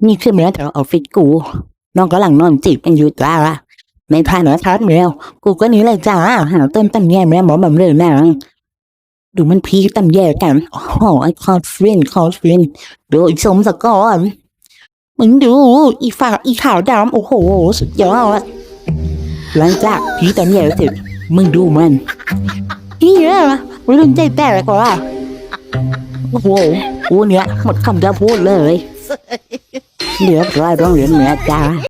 นี่คือเมียจากออฟฟิศกูน้องกำลังนอนจีบกันอยู่จ้าในทางนะครับเมียกูก็นี้เลยจ้าหาเติมตั้งแย่เมียหมอแบบเลยนะดูมันพีตั้งแย่กันโอ้โหไอ้คอสฟินดูอีสมสกอนมึงดูอีฝาอีขาวดำโอ้โหสุดยอดหลังจากพีตั้งแย่เสร็จมึงดูมันพี่เนี่ยวัยรุ่นใจแตกกว่าโอ้โหกูเนี่ยหมดคำจะพูดเลยเหลือร้อยโรงเรียนเมียจ้า